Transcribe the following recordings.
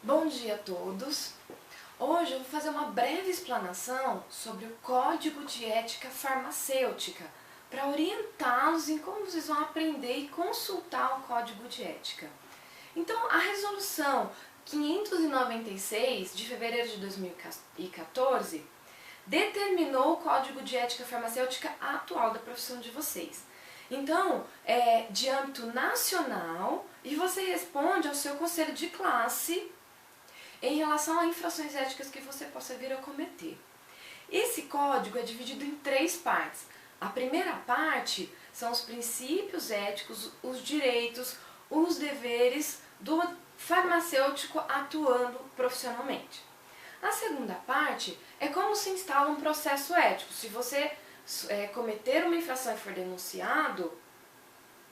Bom dia a todos! Hoje eu vou fazer uma breve explanação sobre o Código de Ética Farmacêutica para orientá-los em como vocês vão aprender e consultar o Código de Ética. Então, a Resolução 596 de fevereiro de 2014 determinou o Código de Ética Farmacêutica atual da profissão de vocês. Então, é de âmbito nacional e você responde ao seu conselho de classe em relação a infrações éticas que você possa vir a cometer. Esse código é dividido em 3 partes. A primeira parte são os princípios éticos, os direitos, os deveres do farmacêutico atuando profissionalmente. A segunda parte é como se instala um processo ético. Se você cometer uma infração e for denunciado,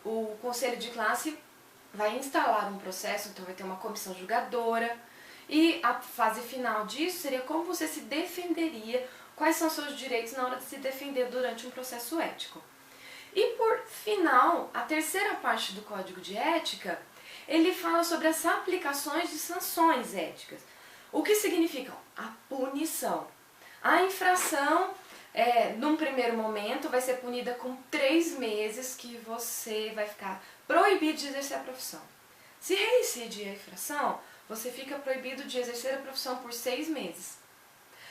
o conselho de classe vai instalar um processo, então vai ter uma comissão julgadora. E a fase final disso seria como você se defenderia, quais são seus direitos na hora de se defender durante um processo ético. E por final, a terceira parte do Código de Ética, ele fala sobre as aplicações de sanções éticas. O que significa? A punição. A infração, num primeiro momento, vai ser punida com 3 meses que você vai ficar proibido de exercer a profissão. Se reincidir a infração, você fica proibido de exercer a profissão por 6 meses.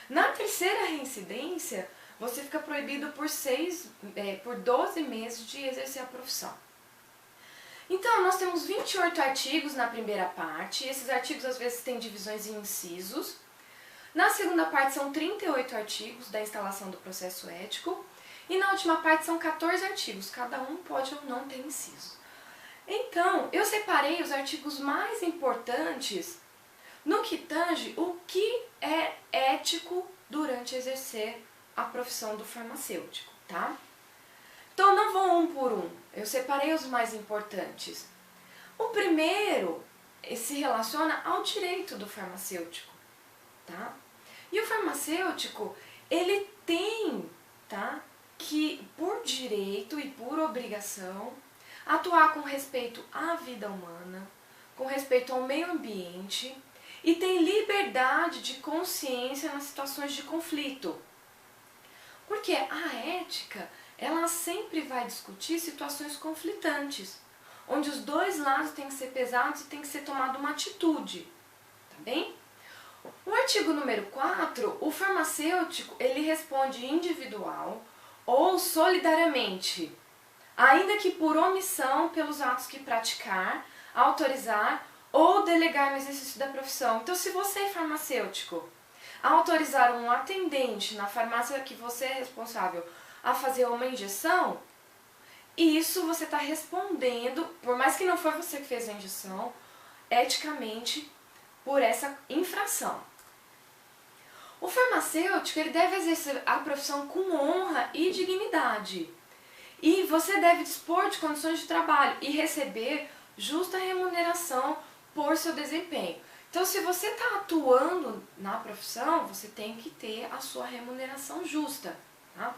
Na terceira reincidência, você fica proibido por 12 meses de exercer a profissão. Então, nós temos 28 artigos na primeira parte, esses artigos às vezes têm divisões em incisos. Na segunda parte são 38 artigos da instalação do processo ético, e na última parte são 14 artigos, cada um pode ou não ter inciso. Então, eu separei os artigos mais importantes no que tange o que é ético durante exercer a profissão do farmacêutico, tá? Então, não vou um por um, eu separei os mais importantes. O primeiro se relaciona ao direito do farmacêutico, tá? E o farmacêutico, ele tem, tá, que por direito e por obrigação atuar com respeito à vida humana, com respeito ao meio ambiente e tem liberdade de consciência nas situações de conflito. Porque a ética, ela sempre vai discutir situações conflitantes, onde os dois lados têm que ser pesados e tem que ser tomada uma atitude, tá bem? O artigo número 4, o farmacêutico, ele responde individual ou solidariamente, ainda que por omissão pelos atos que praticar, autorizar ou delegar no exercício da profissão. Então, se você é farmacêutico, autorizar um atendente na farmácia que você é responsável a fazer uma injeção, isso você está respondendo, por mais que não foi você que fez a injeção, eticamente, por essa infração. O farmacêutico, ele deve exercer a profissão com honra e dignidade. E você deve dispor de condições de trabalho e receber justa remuneração por seu desempenho. Então, se você está atuando na profissão, você tem que ter a sua remuneração justa, tá?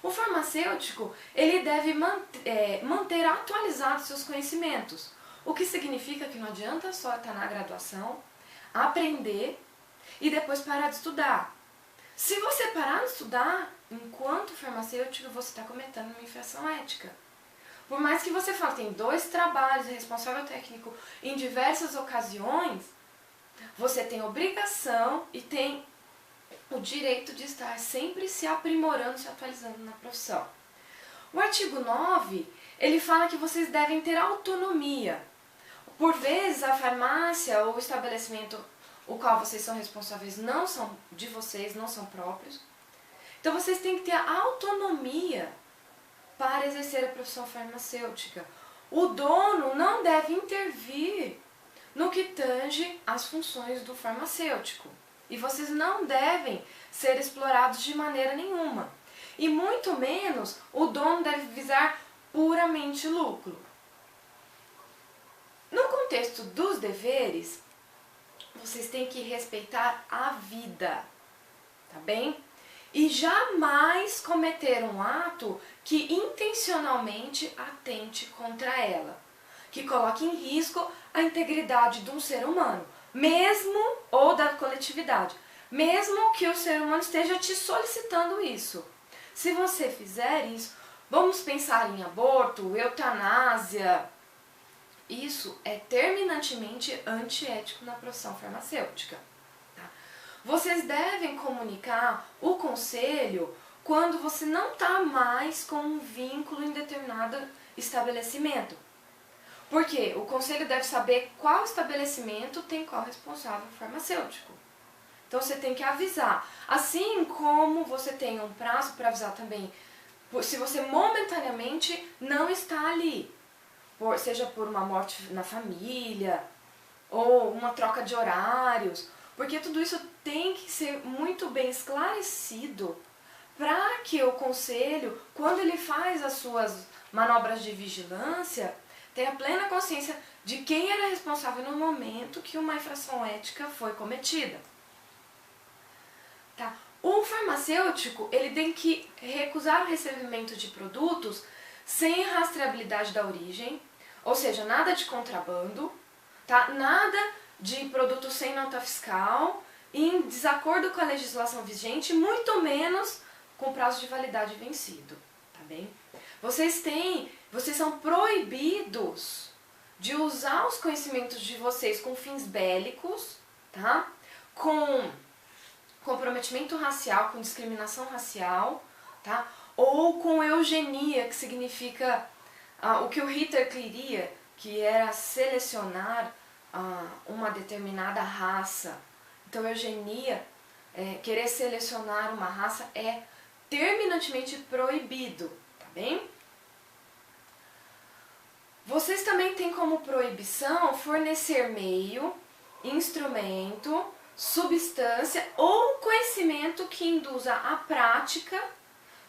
O farmacêutico, ele deve manter atualizados seus conhecimentos, o que significa que não adianta só estar na graduação, aprender e depois parar de estudar. Se você parar de estudar, enquanto farmacêutico, você está cometendo uma infração ética. Por mais que você fale, tem 2 trabalhos, é responsável técnico em diversas ocasiões, você tem obrigação e tem o direito de estar sempre se aprimorando, se atualizando na profissão. O artigo 9, ele fala que vocês devem ter autonomia. Por vezes, a farmácia ou o estabelecimento o qual vocês são responsáveis não são de vocês, não são próprios. Então, vocês têm que ter a autonomia para exercer a profissão farmacêutica. O dono não deve intervir no que tange as funções do farmacêutico. E vocês não devem ser explorados de maneira nenhuma. E muito menos o dono deve visar puramente lucro. No contexto dos deveres, vocês têm que respeitar a vida, tá bem? E jamais cometer um ato que intencionalmente atente contra ela, que coloque em risco a integridade de um ser humano. mesmo, ou da coletividade, mesmo que o ser humano esteja te solicitando isso. Se você fizer isso, vamos pensar em aborto, eutanásia, isso é terminantemente antiético na profissão farmacêutica. Tá? Vocês devem comunicar o conselho quando você não está mais com um vínculo em determinado estabelecimento. Porque o conselho deve saber qual estabelecimento tem qual responsável farmacêutico. Então você tem que avisar. Assim como você tem um prazo para avisar também, se você momentaneamente não está ali, seja por uma morte na família, ou uma troca de horários, porque tudo isso tem que ser muito bem esclarecido para que o conselho, quando ele faz as suas manobras de vigilância, tenha plena consciência de quem era responsável no momento que uma infração ética foi cometida. Tá? O farmacêutico, ele tem que recusar o recebimento de produtos sem rastreabilidade da origem, ou seja, nada de contrabando, tá? Nada de produto sem nota fiscal, em desacordo com a legislação vigente, muito menos com prazo de validade vencido, tá bem? Vocês são proibidos de usar os conhecimentos de vocês com fins bélicos, tá? Com comprometimento racial, com discriminação racial, tá? Ou com eugenia, que significa o que o Hitler queria, que era selecionar uma determinada raça. Então, eugenia, querer selecionar uma raça é terminantemente proibido, tá bem? Vocês também têm como proibição fornecer meio, instrumento, substância ou conhecimento que induza a prática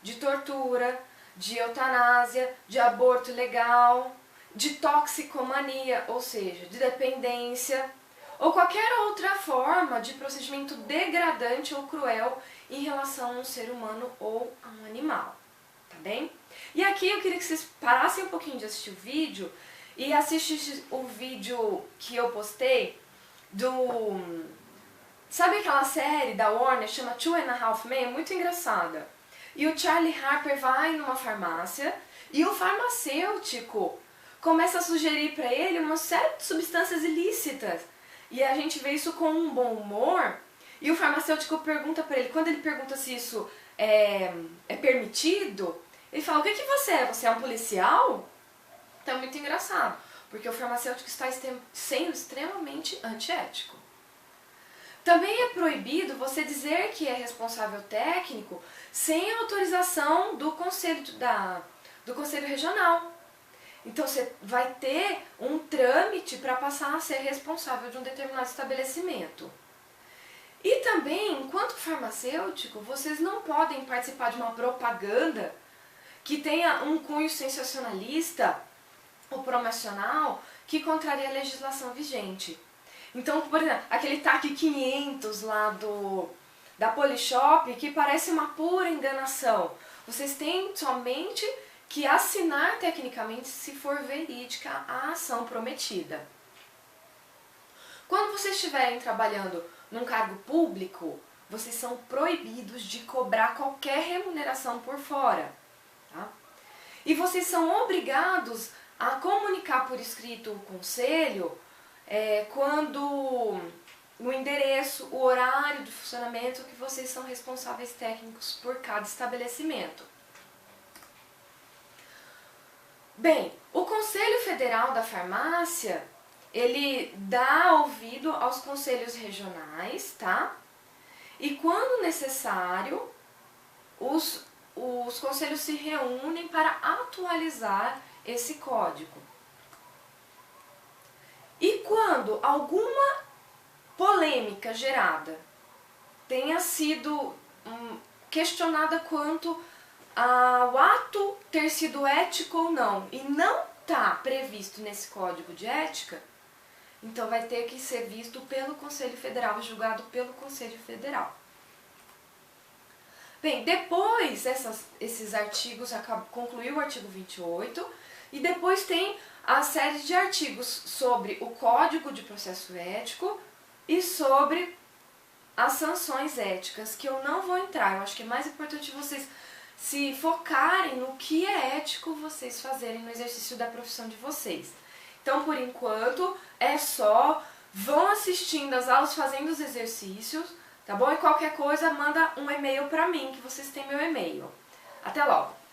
de tortura, de eutanásia, de aborto ilegal, de toxicomania, ou seja, de dependência, ou qualquer outra forma de procedimento degradante ou cruel em relação a um ser humano ou a um animal, tá bem? E aqui eu queria que vocês parassem um pouquinho de assistir o vídeo e assistissem o vídeo que eu postei do... Sabe aquela série da Warner, chama Two and a Half Men? Muito engraçada. E o Charlie Harper vai numa farmácia e o farmacêutico começa a sugerir para ele uma série de substâncias ilícitas. E a gente vê isso com um bom humor. E o farmacêutico pergunta para ele, quando ele pergunta se isso é permitido, ele fala, o que você é? Você é um policial? Então é muito engraçado, porque o farmacêutico está sendo extremamente antiético. Também é proibido você dizer que é responsável técnico sem autorização do conselho regional. Então você vai ter um trâmite para passar a ser responsável de um determinado estabelecimento. E também, enquanto farmacêutico, vocês não podem participar de uma propaganda que tenha um cunho sensacionalista ou promocional que contraria a legislação vigente. Então, por exemplo, aquele TAC 500 lá da Polishop, que parece uma pura enganação. Vocês têm somente que assinar tecnicamente se for verídica a ação prometida. Quando vocês estiverem trabalhando num cargo público, vocês são proibidos de cobrar qualquer remuneração por fora. Tá? E vocês são obrigados a comunicar por escrito o conselho quando o endereço, o horário de funcionamento, que vocês são responsáveis técnicos por cada estabelecimento. Bem, o Conselho Federal da Farmácia, ele dá ouvido aos conselhos regionais, tá? E quando necessário, os conselhos se reúnem para atualizar esse código. E quando alguma polêmica gerada tenha sido questionada quanto ao ato ter sido ético ou não, e não está previsto nesse código de ética, então vai ter que ser visto pelo Conselho Federal, julgado pelo Conselho Federal. Bem, depois esses artigos, concluiu o artigo 28, e depois tem a série de artigos sobre o Código de Processo Ético, e sobre as sanções éticas, que eu não vou entrar. Eu acho que é mais importante vocês se focarem no que é ético vocês fazerem no exercício da profissão de vocês. Então, por enquanto, é só vão assistindo as aulas, fazendo os exercícios, tá bom? E qualquer coisa, manda um e-mail pra mim, que vocês têm meu e-mail. Até logo!